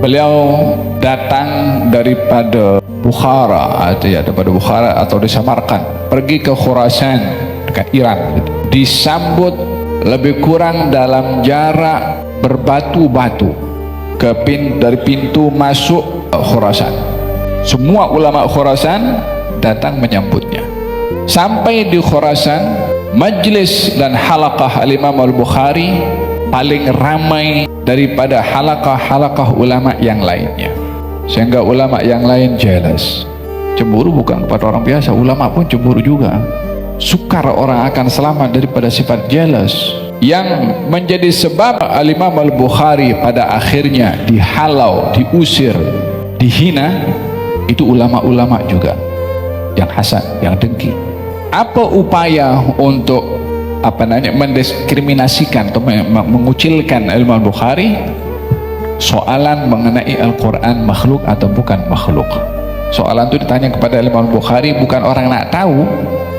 Beliau datang daripada Bukhara, daripada Bukhara atau di Samarkand, pergi ke Khurasan dekat Iran. Disambut lebih kurang dalam jarak berbatu-batu dari pintu masuk Khurasan. Semua ulama Khurasan datang menyambutnya. Sampai di Khurasan, majlis dan halaqah Al-Imam Al-Bukhari paling ramai daripada halaqah-halaqah ulama yang lainnya, sehingga ulama yang lain jealous. Cemburu bukan kepada orang biasa, ulama pun cemburu juga. Sukar orang akan selamat daripada sifat jealous yang menjadi sebab Al-Imam Al-Bukhari pada akhirnya dihalau, diusir, dihina. Itu ulama-ulama juga yang hasad, yang dengki. Apa upaya untuk mendiskriminasikan atau mengucilkan Al-Imam Bukhari? Soalan mengenai Al-Quran makhluk atau bukan makhluk. Soalan itu ditanya kepada Al-Imam Bukhari, bukan orang nak tahu.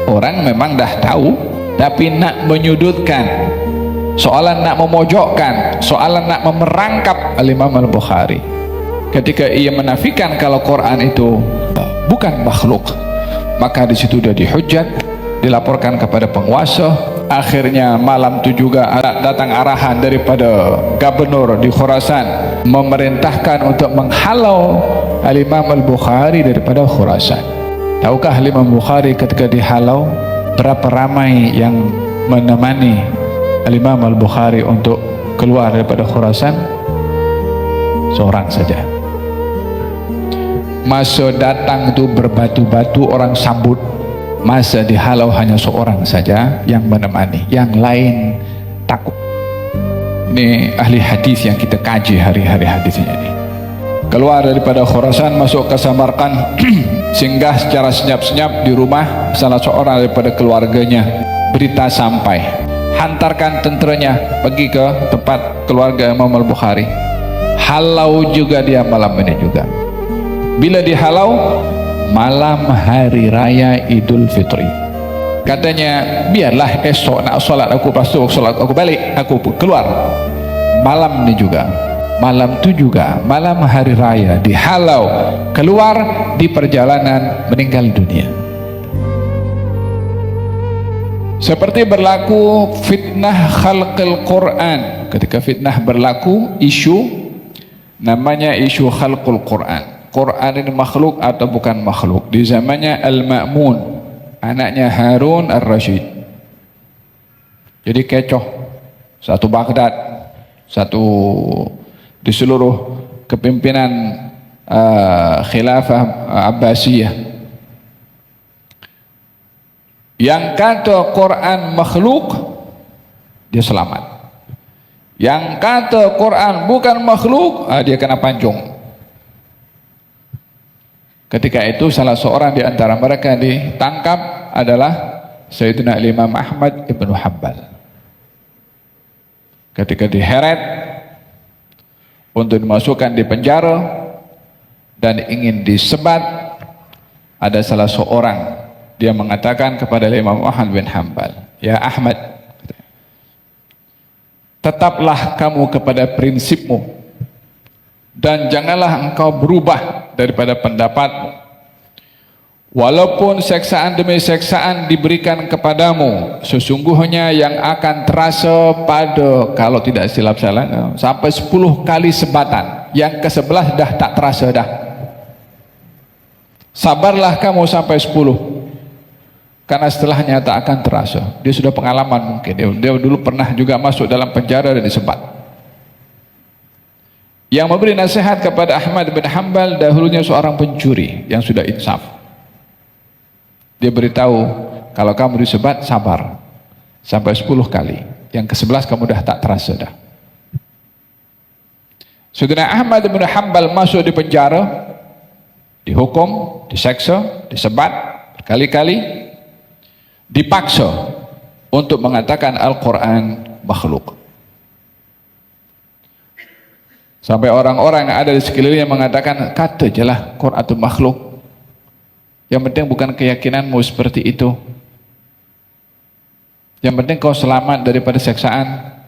Orang memang dah tahu, tapi nak menyudutkan, soalan nak memojokkan, soalan nak memerangkap Al-Imam Al-Bukhari. Ketika ia menafikan kalau Quran itu bukan makhluk, maka di situ dia dihujat, dilaporkan kepada penguasa. Akhirnya malam itu juga datang arahan daripada gubernur di Khurasan memerintahkan untuk menghalau Al-Imam Al-Bukhari daripada Khurasan. Tahukah Al-Imam Bukhari ketika dihalau berapa ramai yang menemani Al-Imam Al-Bukhari untuk keluar daripada Khurasan? Seorang saja. Masa datang itu berbatu-batu orang sambut. Masa dihalau hanya seorang saja yang menemani, yang lain takut. Ini ahli hadis yang kita kaji hari-hari hadisnya ini. Keluar daripada Khurasan masuk ke Samarkand, singgah secara senyap-senyap di rumah salah seorang daripada keluarganya. Berita sampai, hantarkan tenteranya pergi ke tempat keluarga Imam Al-Bukhari. Halau juga dia malam ini juga. Bila dihalau malam hari raya Idul Fitri, katanya biarlah esok nak solat aku, lepas tu solat aku balik, aku keluar. Malam ni juga, malam tu juga, malam hari raya dihalau, keluar di perjalanan meninggal dunia. Seperti berlaku fitnah khalqil Quran. Ketika fitnah berlaku, isu namanya isu khalqul Quran. Quran ini makhluk atau bukan makhluk. Di zamannya Al-Ma'mun, anaknya Harun Ar-Rasyid. Jadi kecoh, satu Baghdad, satu di seluruh kepimpinan khilafah Abbasiyah. Yang kata Quran makhluk, dia selamat. Yang kata Quran bukan makhluk, dia kena pancung. Ketika itu salah seorang di antara mereka ditangkap adalah Sayyidina Imam Ahmad ibn Hanbal. Ketika diheret untuk dimasukkan di penjara dan ingin disebat, ada salah seorang, dia mengatakan kepada Imam Ahmad bin Hanbal, "Ya Ahmad, tetaplah kamu kepada prinsipmu dan janganlah engkau berubah daripada pendapatmu. Walaupun seksaan demi seksaan diberikan kepadamu, sesungguhnya yang akan terasa pada, kalau tidak silap salah, sampai 10 kali sebatan. Yang ke-11 dah tak terasa dah. Sabarlah kamu sampai 10, karena setelahnya tak akan terasa." Dia sudah pengalaman mungkin. Dia dulu pernah juga masuk dalam penjara dan disebat. Yang memberi nasihat kepada Ahmad bin Hanbal dahulunya seorang pencuri yang sudah insaf. Dia beritahu, kalau kamu disebat, sabar sampai 10 kali. Yang ke-11 kamu dah tak terasa dah. Saudara Ahmad bin Hanbal masuk di penjara, dihukum, diseksa, disebat berkali-kali, dipaksa untuk mengatakan Al-Quran makhluk. Sampai orang-orang yang ada di sekelilingnya mengatakan, kata je lah Quran itu makhluk. Yang penting bukan keyakinanmu seperti itu. Yang penting kau selamat daripada seksaan.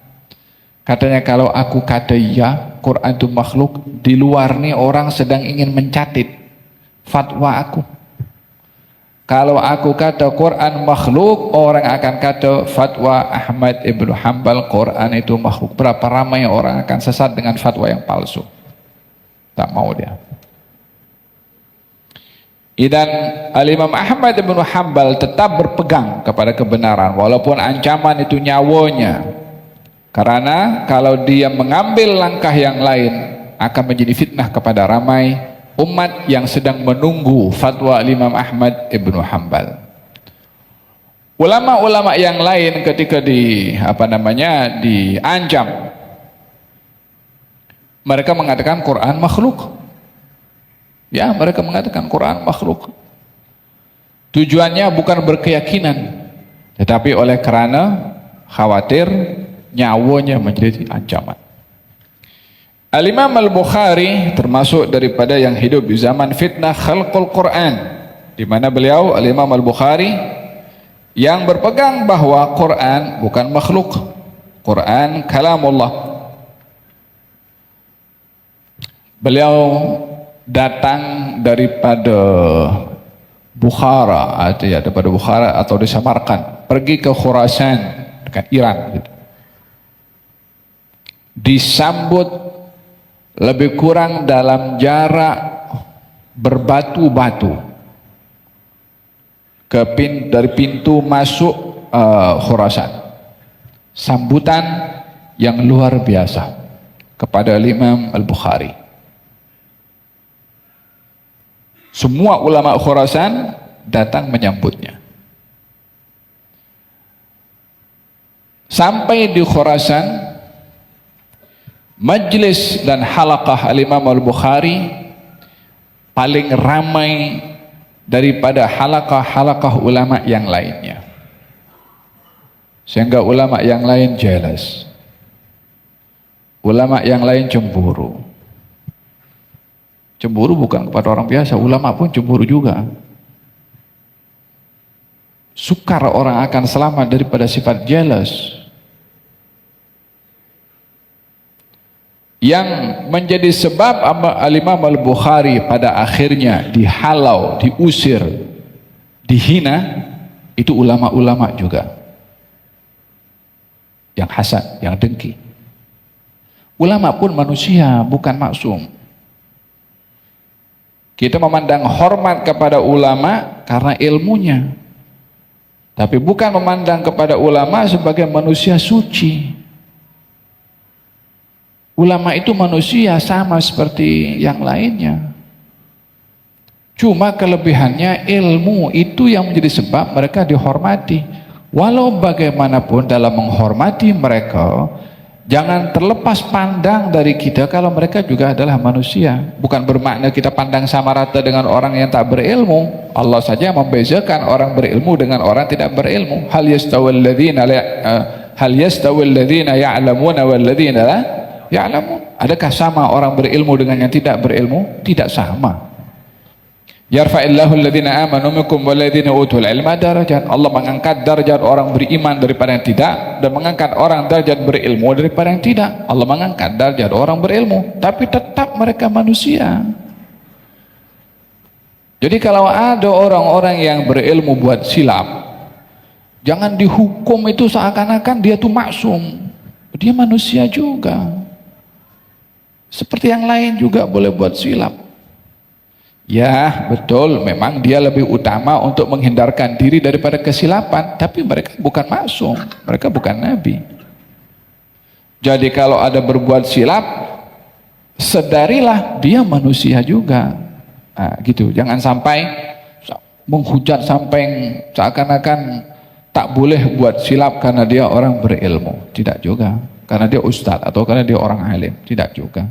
Katanya kalau aku kata ya, Quran itu makhluk, di luar nih orang sedang ingin mencatat fatwa aku. Kalau aku kata Quran makhluk, orang akan kata fatwa Ahmad ibnu Hanbal Quran itu makhluk. Berapa ramai orang akan sesat dengan fatwa yang palsu. Tak mau dia. Dan Al-Imam Ahmad ibnu Hanbal tetap berpegang kepada kebenaran walaupun ancaman itu nyawanya. Karena kalau dia mengambil langkah yang lain akan menjadi fitnah kepada ramai umat yang sedang menunggu fatwa Imam Ahmad ibnu Hanbal. Ulama-ulama yang lain ketika diancam, mereka mengatakan Quran makhluk. Ya, mereka mengatakan Quran makhluk. Tujuannya bukan berkeyakinan, tetapi oleh karena khawatir nyawanya menjadi ancaman. Al-Imam Al-Bukhari termasuk daripada yang hidup di zaman fitnah khalqul Quran, di mana beliau Al-Imam Al-Bukhari yang berpegang bahwa Quran bukan makhluk, Quran kalamullah. Beliau datang daripada Bukhara atau di Samarkand, pergi ke Khurasan dekat Iran gitu. Disambut lebih kurang dalam jarak berbatu-batu dari pintu masuk Khurasan. Sambutan yang luar biasa kepada Imam Al-Bukhari. Semua ulama Khurasan datang menyambutnya. Sampai di Khurasan, majlis dan halaqah Al-Imam Al-Bukhari paling ramai daripada halaqah-halaqah ulama yang lainnya. Sehingga ulama yang lain jelas. Ulama yang lain cemburu. Cemburu bukan kepada orang biasa, ulama pun cemburu juga. Sukar orang akan selamat daripada sifat jealous. Yang menjadi sebab Al-Imam Al-Bukhari pada akhirnya dihalau, diusir, dihina, itu ulama-ulama juga. Yang hasad, yang dengki. Ulama pun manusia, bukan maksum. Kita memandang hormat kepada ulama karena ilmunya, tapi bukan memandang kepada ulama sebagai manusia suci. Ulama itu manusia sama seperti yang lainnya. Cuma kelebihannya ilmu itu yang menjadi sebab mereka dihormati. Walau bagaimanapun dalam menghormati mereka, jangan terlepas pandang dari kita kalau mereka juga adalah manusia. Bukan bermakna kita pandang sama rata dengan orang yang tak berilmu. Allah saja membezakan orang berilmu dengan orang tidak berilmu. Hal yastawil ladzina ya'lamuna wal ladzina la ya'lamun. Adakah sama orang berilmu dengan yang tidak berilmu? Tidak sama. Yarfa'illahu alladhina amanu minkum walladhina utul ilma darajat. Allah mengangkat darjat orang beriman daripada yang tidak, dan mengangkat orang darjat berilmu daripada yang tidak. Allah mengangkat darjat orang berilmu, tapi tetap mereka manusia. Jadi kalau ada orang-orang yang berilmu buat silap, jangan dihukum itu seakan-akan dia tuh maksum. Dia manusia juga. Seperti yang lain juga boleh buat silap. Ya betul, memang dia lebih utama untuk menghindarkan diri daripada kesilapan, tapi mereka bukan maksum, mereka bukan nabi. Jadi kalau ada berbuat silap, sadarilah dia manusia juga. Nah, gitu, jangan sampai menghujat sampai seakan-akan tak boleh buat silap karena dia orang berilmu. Tidak juga, karena dia ustadz atau karena dia orang alim, tidak juga.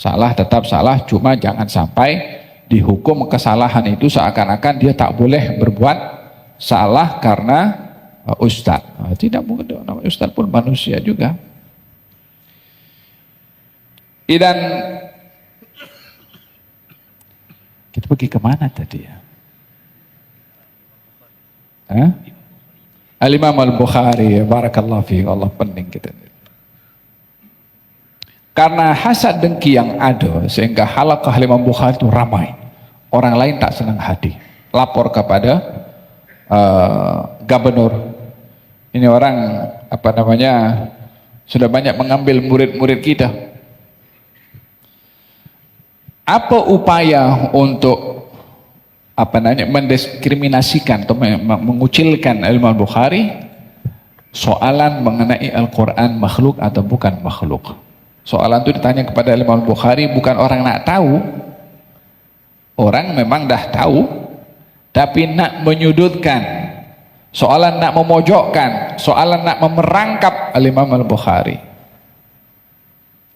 Salah tetap salah, cuma jangan sampai dihukum kesalahan itu seakan-akan dia tak boleh berbuat salah karena ustadz. Tidak mungkin, ustadz pun manusia juga. Dan kita pergi kemana tadi ya? Al-Imam Al-Bukhari, barakallahu fiik, Allah pening kita. Karena hasad dengki yang ada sehingga halaqah Imam Bukhari itu ramai. Orang lain tak senang hati. Lapor kepada gubernur. Ini orang sudah banyak mengambil murid-murid kita. Apa upaya untuk mendiskriminasikan atau mengucilkan Imam Bukhari? Soalan mengenai Al-Quran makhluk atau bukan makhluk. Soalan itu ditanya kepada Imam Bukhari, bukan orang nak tahu. Orang memang dah tahu, tapi nak menyudutkan, soalan nak memojokkan, soalan nak memerangkap Imam Al-Bukhari.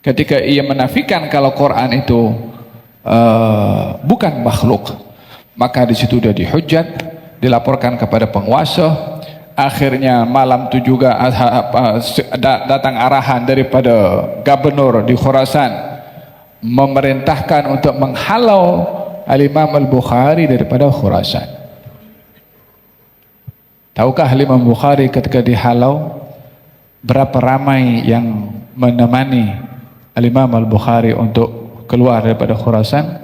Ketika ia menafikan kalau Quran itu bukan makhluk, maka di situ dia dihujat, dilaporkan kepada penguasa. Akhirnya malam itu juga datang arahan daripada gubernur di Khurasan memerintahkan untuk menghalau Al-Imam Al-Bukhari daripada Khurasan. Tahukah Imam Bukhari ketika dihalau berapa ramai yang menemani Al-Imam Al-Bukhari untuk keluar daripada Khurasan?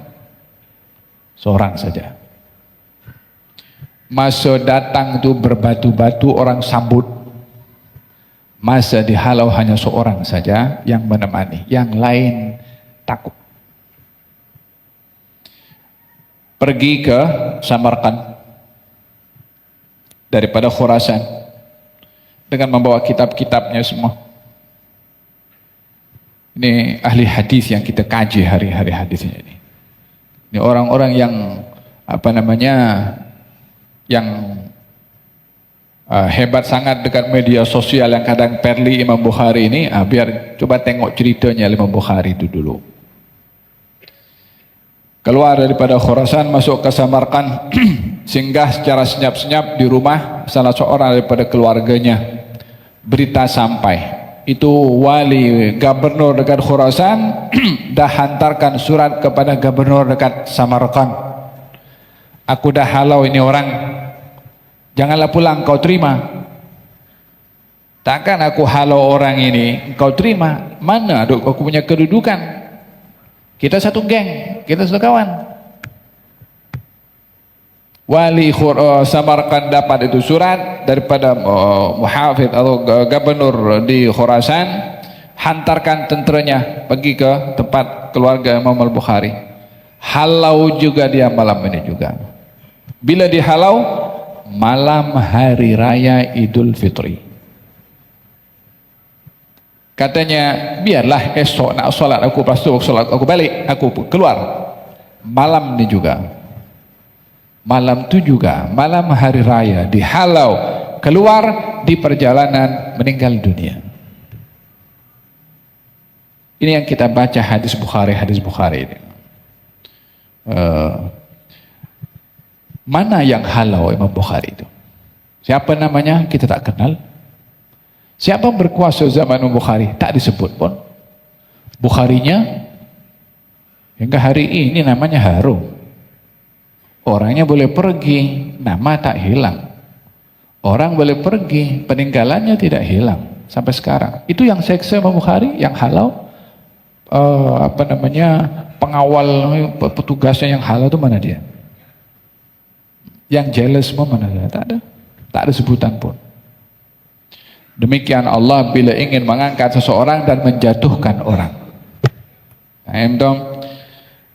Seorang saja. Masa datang itu berbatu-batu orang sambut. Masa dihalau hanya seorang saja yang menemani, yang lain takut. Pergi ke Samarkand daripada Khurasan dengan membawa kitab-kitabnya semua. Ini ahli hadis yang kita kaji hari-hari hadisnya ini. Ini orang-orang yang yang hebat sangat dekat media sosial yang kadang perli Imam Bukhari ini. Biar coba tengok ceritanya Imam Bukhari itu dulu. Keluar daripada Khurasan masuk ke Samarkand, singgah secara senyap-senyap di rumah salah seorang daripada keluarganya. Berita sampai, itu wali gubernur dekat Khurasan dah hantarkan surat kepada gubernur dekat Samarkand. Aku dah halau ini orang, janganlah pulang kau terima. Takkan aku halau orang ini kau terima? Mana aku punya kedudukan? Kita satu geng, kita satu kawan. Wali Samarkand dapat itu surat daripada muhafidz atau gubernur di Khurasan, hantarkan tenteranya pergi ke tempat keluarga Imam Al-Bukhari. Halau juga dia malam ini juga. Bila dihalau malam hari raya Idul Fitri. Katanya biarlah esok nak solat aku, lepas tu solat aku balik, aku keluar. Malam ni juga, malam tu juga, malam hari raya dihalau, keluar di perjalanan meninggal dunia. Ini yang kita baca hadis Bukhari ini. Mana yang halau Imam Bukhari itu? Siapa namanya? Kita tak kenal. Siapa berkuasa zaman Imam Bukhari? Tak disebut pun. Bukharinya hingga hari ini namanya harum. Orangnya boleh pergi, nama tak hilang. Orang boleh pergi, peninggalannya tidak hilang sampai sekarang. Itu yang seksa Imam Bukhari, yang halau. Pengawal petugasnya yang halau itu mana dia? Yang jealous semua mana dia? Tak ada. Tak ada sebutan pun. Demikian Allah bila ingin mengangkat seseorang dan menjatuhkan orang.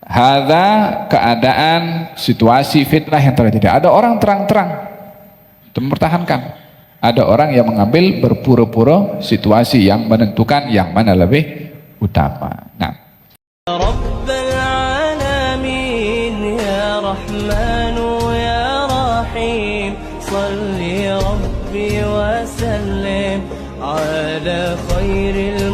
Hadza keadaan situasi fitnah yang terjadi. Ada orang terang-terang mempertahankan. Ada orang yang mengambil berpura-pura situasi yang menentukan yang mana lebih utama. Nah. Rabbal alamin ya Rahmanu ya Rahim salli Rabbi wa sallim ala khairil